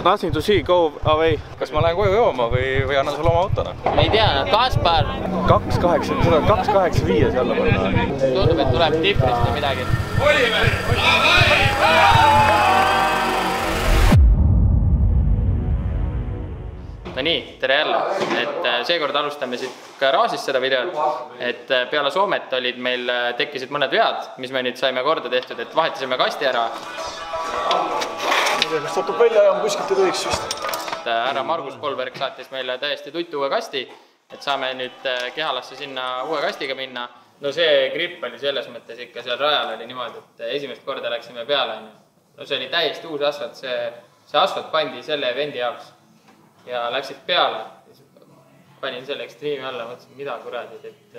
Nothing to see, go away. Kas ma lähen koju jooma või annan sulle oma autona? Ma ei tea, Kaspar. 285 jälle panna. Tundub, et tuleb Tifrist või midagi. Oliver! No nii, tere jälle. Et seekord alustame siit garaažist seda videot. Et peale Soomet olid meil tekkisid mõned vead, mis me nüüd saime korda tehtud, et vahetasime kasti ära. Kas satub välja ja on kuskilt ei tohiks vist. Härra Margus Kolberg saatis meile täiesti tuttu uue kasti, et saame nüüd Kehalasse sinna uue kastiga minna. No see gripp oli selles mõttes ikka seal rajal oli niimoodi, et esimest korda läksime peale. No see oli täiesti uus asfalt, see asfalt pandi selle eventi jaoks ja läksid peale. Panin selle ekstriimi alla, mõtlesin, mida kuradid, et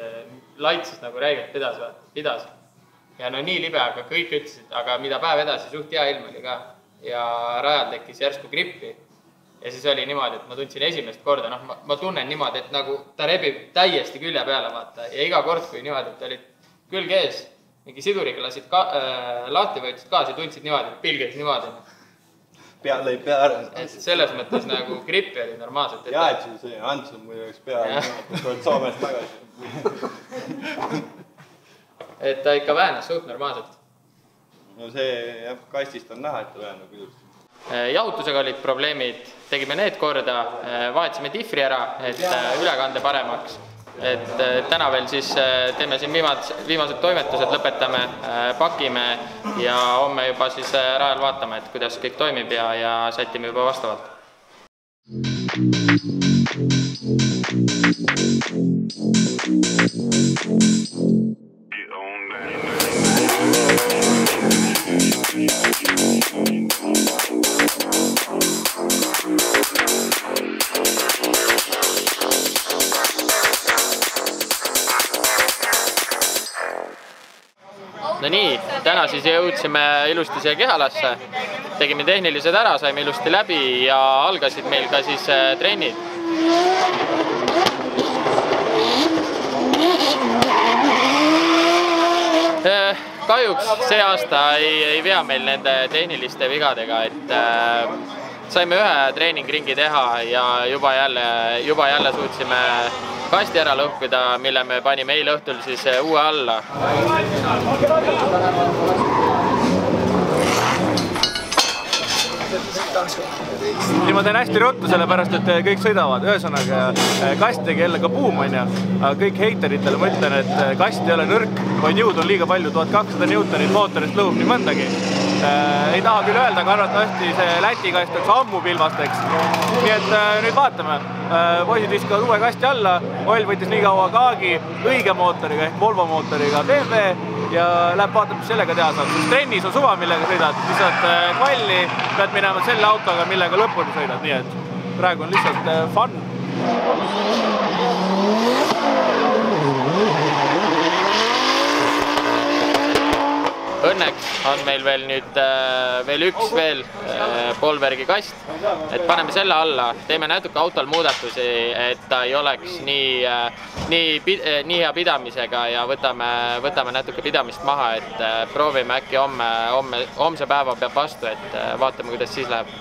laitses nagu räigelt pidas. Ja no nii libe, aga kõik ütlesid, aga mida päev edasi, suht hea ilm oli ka. Ja rajal tekkis järsku grippi ja siis oli niimoodi, et ma tundsin esimest korda, ma tunnen niimoodi, et nagu ta rebib täiesti külje peale vaata ja iga kord, kui niimoodi, et olid külg ees, mingi siduriga lasid lahti või ütlesid gaasi, tundsid niimoodi, et pilged niimoodi. Peal lõi pea ära. Et selles mõttes nagu grippi oli normaalselt. Jaa, et see Antson muidu oleks pea, et oled Soomest tagasi. Et ta ikka väänas suht normaalselt. No see kastist on näha, et ta väänab ilusti. Jahutusega olid probleemid, tegime need korda, vahetasime Tifri ära, et ülekande paremaks. Et täna veel siis teeme siin viimased toimetused, lõpetame, pakime ja homme juba siis rajal vaatame, et kuidas kõik toimib ja sätime juba vastavalt. No nii, täna siis jõudsime ilusti siia Kehalasse, tegime tehnilised ära, saime ilusti läbi ja algasid meil ka siis trennid. Kahjuks see aasta ei vea meil nende tehniliste vigadega, et saime ühe treeningringi teha ja juba jälle suutsime kasti ära lõhkuda, mille me panime eile õhtul siis uue alla. Nii ma teen hästi ruttu, sellepärast, et kõik sõidavad. Ühesõnaga, kast tegi jälle ka buum, aga kõik heiteritele ma ütlen, et kast ei ole nõrk, vaid jõud on liiga palju, 1200 newtonit mootorist lõhub nii mõndagi. Ei taha küll öelda, aga arvatavasti see Läti kast oleks ammu pilvasteks. Nii et nüüd vaatame. Poisid viskavad uue kasti alla, Oll võttis nii kaua Kaagi õige mootoriga ehk Volvo mootoriga BMW ja läheb vaatab, mis sellega teha saab. Trennis on suva, millega sõidad, lihtsalt kvalli pead minema selle autoga, millega lõpuni sõidad, nii et praegu on lihtsalt fun. Õnneks on meil veel nüüd üks Polvergi kast, et paneme selle alla, teeme natuke autol muudatusi, et ta ei oleks nii hea pidamisega ja võtame natuke pidamist maha, et proovime äkki homse päeva peab vastu, et vaatame, kuidas siis läheb.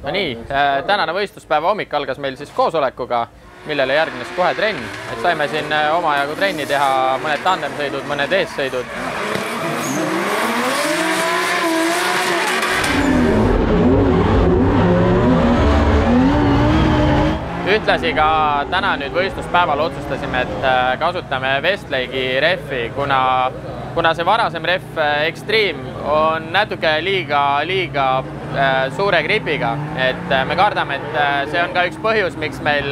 No nii, tänane võistluspäeva hommik algas meil siis koosolekuga, millele järgnes kohe trenn. Et saime siin omajagu trenni teha, mõned tandemsõidud, mõned eessõidud. Ühtlasi ka täna nüüd võistluspäeval otsustasime, et kasutame Westlake'i rehvi, kuna see varasem rehv Extreme on natuke liiga suure gripiga, et me kardame, et see on ka üks põhjus, miks meil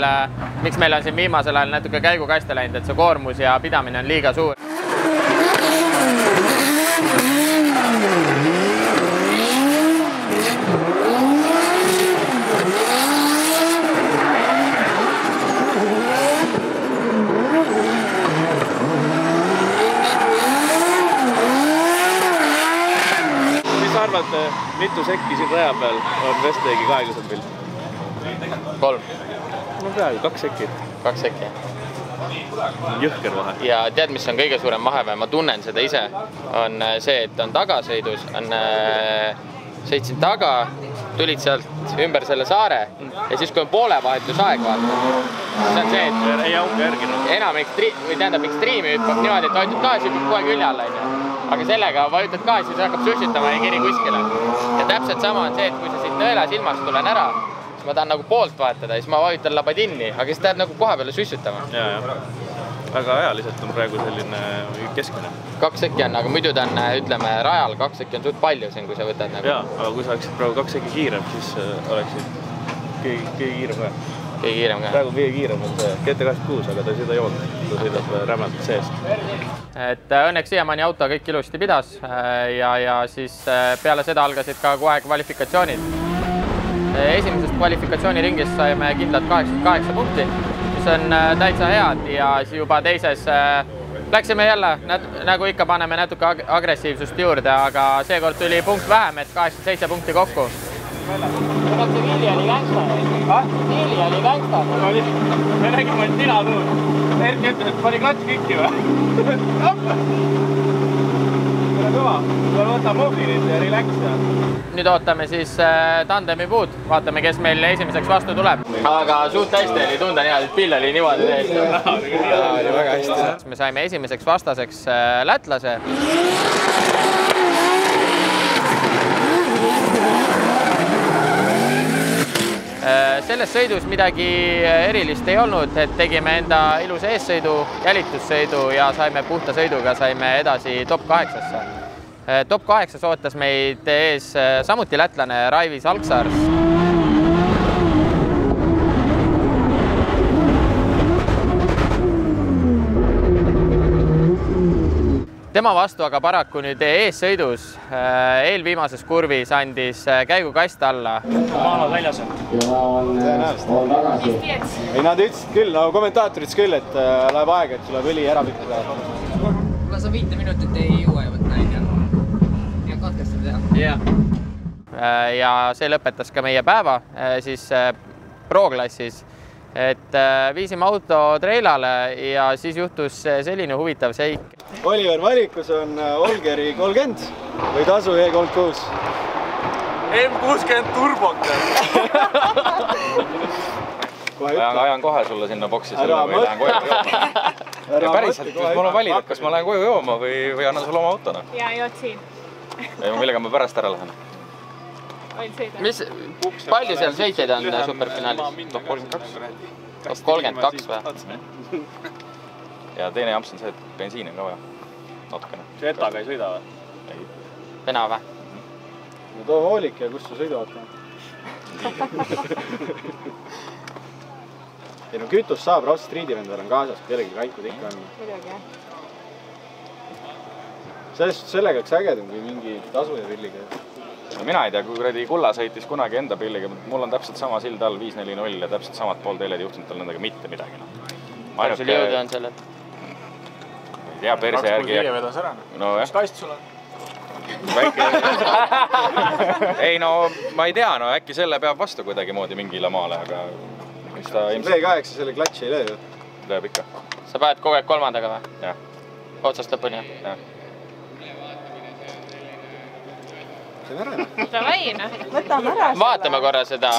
on siin viimasel ajal natuke käigukaste läinud, et see koormus ja pidamine on liiga suur. mitu sekki siin raja peal on Westlagi 20 pill? 3. No peaaegu 2 sekki. 2 sekki. Jõhker vahe. Ja tead, mis on kõige suurem vahe, ma tunnen seda ise, on see, et on tagasõidus, sõitsin taga, tulid sealt ümber selle saare ja siis, kui on poole vahetusaeg, vaata, siis on see, et ei auka järgi. enam ekstriimi hüppab niimoodi, et vajutad gaasi, hüppab kohe külje alla, aga sellega vajutad gaasi, siis hakkab sussitama ja kiri kuskile. Ja täpselt sama on see, et kui sa siit nõela silmast tulen ära, siis ma tahan nagu poolt vahetada ja siis ma vajutan labatinni, aga siis tahad nagu koha peale sussitama. Väga ajaliselt on praegu selline keskmine. 2 sekki on, aga muidu ta on, ütleme, rajal 2 sekki on suht palju siin, kui sa võtad nagu. Jaa, aga kui sa oleksid praegu 2 sekki kiirem, siis oleksid keegi kiirem ka. Keegi kiirem ka. Praegu kõige kiirem on see GT86, aga ta ei sõida joont, ta sõidab rämedalt seest. Et õnneks siiamaani auto kõik ilusti pidas ja siis peale seda algasid ka kohe kvalifikatsioonid. Esimesest kvalifikatsiooniringist saime kindlalt 88 punkti, mis on täitsa head ja juba teises läksime jälle, nagu ikka paneme natuke agressiivsust juurde, aga seekord tuli punkt vähem, et 87 punkti kokku. Kas see Viili oli gängsta? Viili oli gängsta? Me nägime, et tina tuud. Erki ütles, et pani klats kikki või? Kõva, võta mobiilid ja relaxia. Nüüd ootame siis tandemi puud, vaatame, kes meil esimeseks vastu tuleb. Aga suht hästi oli tunda niimoodi, et pill oli niimoodi täiesti. Oli väga hästi. Me saime esimeseks vastaseks lätlase. Selles sõidus midagi erilist ei olnud, et tegime enda ilusa eessõidu, jälitussõidu ja saime puhta sõiduga, saime edasi top 8-sse. Top 8 ootas meid ees samuti lätlane Raivis Alksaar. Tema vastu aga paraku nüüd eessõidus eelviimases kurvis andis käigukast alla. Maanad väljas on. Ei, nad ütlesid küll, no kommentaatorid ütlesid küll, et läheb aega, et tuleb õli ära pütta. Kuna sa 5 minutit ei jõua ja võtta ja katkestada teha. Ja see lõpetas ka meie päeva siis pro-klassis. Et viisime auto treilale ja siis juhtus selline huvitav seik. Oliver, valikus on Olgeri 30 või tasu E36? M60 turboka. Ajan kohe sulle sinna boksi selle või lähen koju jooma. Päriselt, kus mul on valida, kas ma lähen koju jooma või annan sulle oma autona? Ja jood siin. Millega ma pärast ära lähen? Mis, palju seal sõitjaid on superfinaalis? Top 32. Top 32 või? Ja teine jamps on see, et bensiini on ka vaja. Natukene. See etaga ei sõida või? Ei. Pena või? No too hoolik ja kus sa sõidavad? Ei no kütus saab, raudselt striidivendal on kaasas, kellegi kaikud ikka on. Sellega oleks ägedam, kui mingi tasu ja pilliga. No mina ei tea, kui kuradi Kulla sõitis kunagi enda pilliga, mul on täpselt sama sild all 540 ja täpselt samad pool teeled juhtunud tal nendega mitte midagi. Kas sul jõudu on sellel? Ei tea, perse järgi. vedas ära. No jah. Mis kast sul on? Ei no, ma ei tea, no äkki selle peab vastu kuidagi moodi mingile maale, aga V8 selle klatši ei löö ju? Lööb ikka. Sa paned kogu aeg kolmandaga või? Jah. Otsast lõpuni? Jah. Võtame ära. Vaatame korra seda.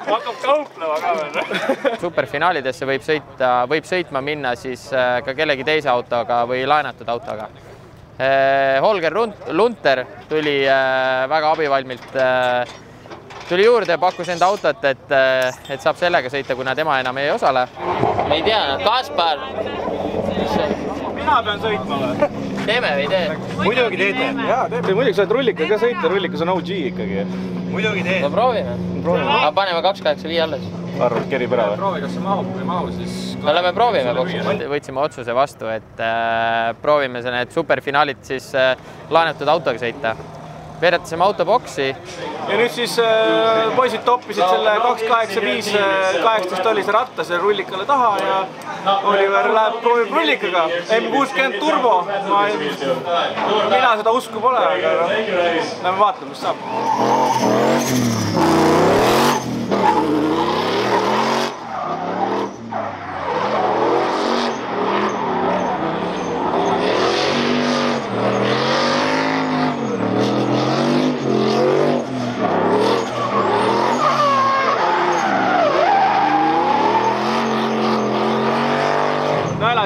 Hakkab kauplema ka veel. Superfinaalidesse võib sõitma minna siis ka kellegi teise autoga või laenatud autoga. Holger Lunter tuli väga abivalmilt tuli juurde, pakkus enda autot, et saab sellega sõita, kuna tema enam ei osale. Me ei tea, Kaspar. Mina pean sõitma või? Teeme või ei tee? Muidugi teete. Jaa, teeme. Muidugi saad rullika ka sõita, rullikas on OG ikkagi. Muidugi teete. No proovime. Aga paneme 285 alles. Arvad, kerib ära või? Proovi, kas see mahub või mahu, siis... No lähme proovime boksis. Võtsime otsuse vastu, et proovime need superfinaalid siis laenatud autoga sõita. veeretasime autoboksi. Ja nüüd siis poisid toppisid selle 285 18 oli see ratta selle rullikale taha ja Oliver läheb proovib rullikaga. M60 turbo. Mina seda usku pole, aga lähme vaatame, mis saab.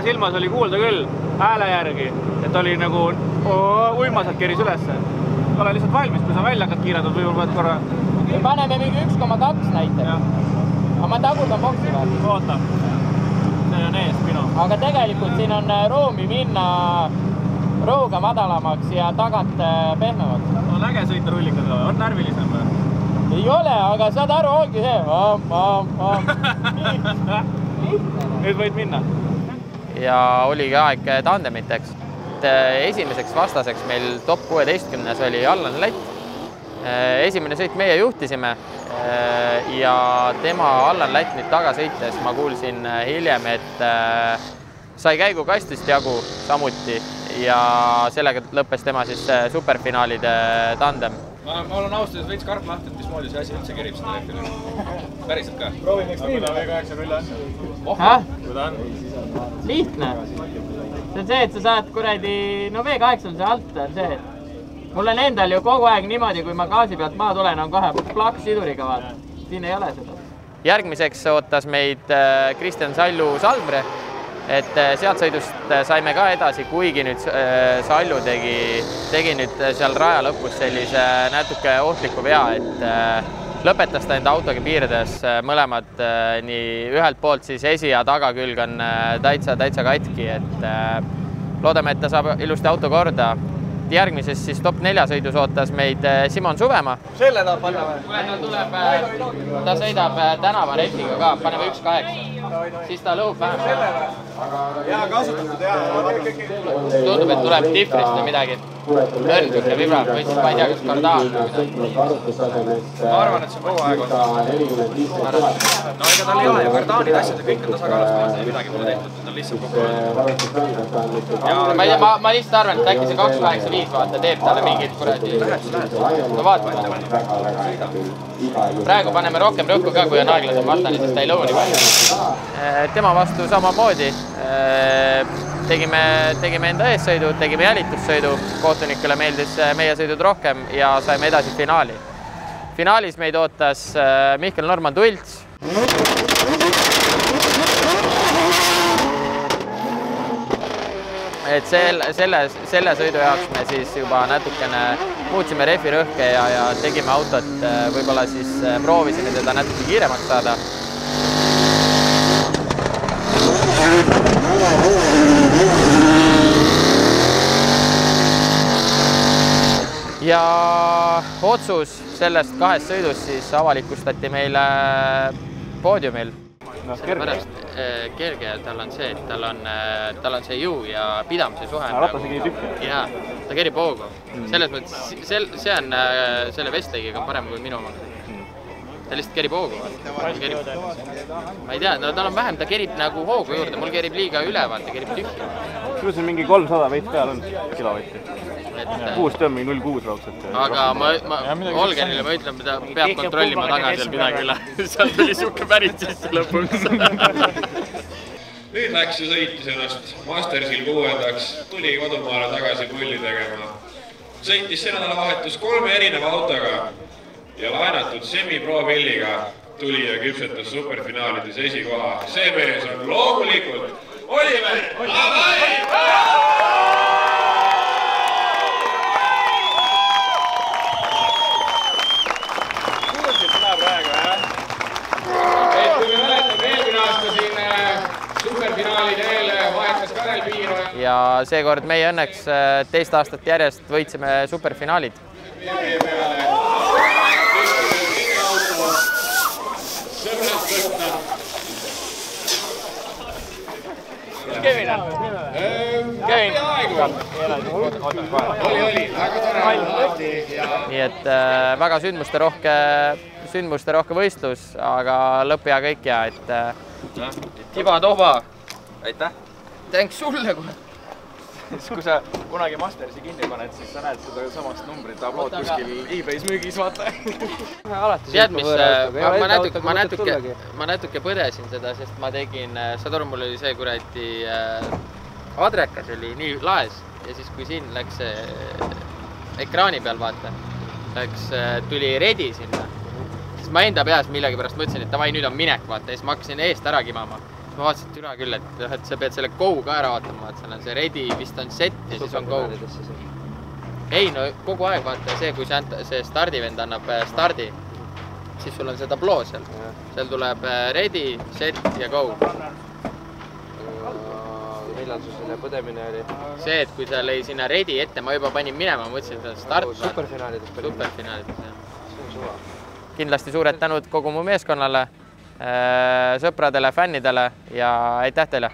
Silmas oli kuulda küll hääle järgi, et oli nagu uimaselt keris ülesse. Ole lihtsalt valmis, kui sa välja hakkad kiiradud või võid korra. Me paneme mingi 1,2 näiteks. Aga ma tagurdan boksi vaat. Oota, see on ees minu. Aga tegelikult siin on ruumi minna rõuga madalamaks ja tagant pehmemaks. On äge sõita rullikaga, on närvilisem või? Ei ole, aga saad aru, ongi see. Nüüd võid minna. Ja oligi aeg tandemiteks. Esimeseks vastaseks meil top 16 oli Allan Lätt. Esimene sõit meie juhtisime ja tema Allan Lätt nüüd taga sõites ma kuulsin hiljem, et sai käigu kastist jagu samuti ja sellega lõppes tema siis superfinaalide tandem. Ma olen austusest veits karp lahti, et mismoodi see asi üldse kerib seda lehvile. Päriselt ka. Proovime ekstriimi. Kuidas on? Lihtne. See on see, et sa saad kuradi, no V8 on see alt, on see, et mul on endal ju kogu aeg niimoodi, kui ma gaasi pealt maa tulen, on kohe plaks siduriga vaata. Siin ei ole seda. Järgmiseks ootas meid Kristjan Sallu Salmre, et sealt sõidust saime ka edasi, kuigi nüüd Sallu tegi nüüd seal raja lõpus sellise natuke ohtliku vea, et lõpetas ta enda autoga piirdes mõlemad, nii ühelt poolt siis esi- ja tagakülg on täitsa katki, et loodame, et ta saab ilusti auto korda. Järgmises siis top 4 sõidus ootas meid Simon Suvemaa. Selle tahab panna või? Kuule, ta sõidab tänavarefiga ka, paneme 1.8. Siis ta lõhub vähem. Hea kasutatud, hea. Tundub, et tuleb diffrist või midagi. Õrndub ja vibrab või siis ma ei tea, kas kardaan või midagi. Ma arvan, et see kogu aeg on. No ega tal ei ole ju kardaanid asjad ja kõik on tasakaalustamata ja midagi pole tehtud, ta on lihtsalt kokku. Ma ei tea, ma lihtsalt arvan, et äkki see 285 vaata teeb talle mingid kuradi. No vaatame. Praegu paneme rohkem rõhku ka, kui on aeglasem vastane, sest ta ei lõu nii palju. Tema vastu samamoodi. Tegime enda eessõidu, tegime jälitussõidu, kohtunikule meeldis meie sõidud rohkem ja saime edasi finaali. Finaalis meid ootas Mihkel Norman Tults. Et selle sõidu jaoks me siis juba natukene muutsime refi rõhke ja tegime autot, võib-olla siis proovisime teda natuke kiiremaks saada. Ja otsus sellest 2 sõidust siis avalikustati meile poodiumil. Sellepärast kerge tal on see, et tal on see jõu ja pidamise suhe. Ratas ei tükki. Jaa, ta kerib hoogu. Selles mõttes, see on selle Westlake'iga parem kui minu oma. Ta lihtsalt kerib hoogu. Ma ei tea, tal on vähem, ta kerib nagu hoogu juurde, mul kerib liiga üleval, ta kerib tühja. Sul siin mingi 300 veits peal on kilovatti. Puust on mingi 0,6 raudselt. Aga Olgenile ma ütlen, ta peab kontrollima taga seal midagi üle. Seal tuli siuke päris sisse lõpuks. Nüüd läks ja sõitis ennast Mastersil 6-ndaks, tuli kodumaale tagasi pulli tegema. Sõitis see nädalavahetus 3 erineva autoga ja laenatud semi-pro-pilliga tuli ja küpsetas superfinaalides esikoha. See mees on loomulikult Oliver Lavai! Ja seekord meie õnneks teist aastat järjest võitsime superfinaalid. Kevin. väga tore. nii et väga sündmusterohke võistlus, aga lõpp hea kõik ja Tiba-toba! aitäh! tänks sulle, kuule! Kui sa kunagi Mastersi kinni paned, siis sa näed seda samast numbrit tablood kuskil eBay's müügis, vaata. Tead, mis, ma natuke põdesin seda, sest ma tegin, saad aru, mul oli see kuradi adrekas oli nii laes ja siis, kui siin läks ekraani peal, vaata, tuli redi sinna, siis ma enda peas millegipärast mõtlesin, et davai, nüüd on minek, vaata, ja siis ma hakkasin eest ära kimama. Ma vaatasin türa küll, et sa pead selle go ka ära vaatama, et seal on see ready, vist on set ja siis on go. Ei, no kogu aeg vaata see, kui see stardivend annab stardi, siis sul on see tabloo seal. Seal tuleb ready, set ja go. Millal sul selle põdemine oli? See, et kui sa lõi sinna ready ette, ma juba panin minema, mõtlesin, et see on start. Superfinaalides. Superfinaalides, jah. See on suva. Kindlasti suured tänud kogu mu meeskonnale, sõpradele, fännidele ja aitäh teile!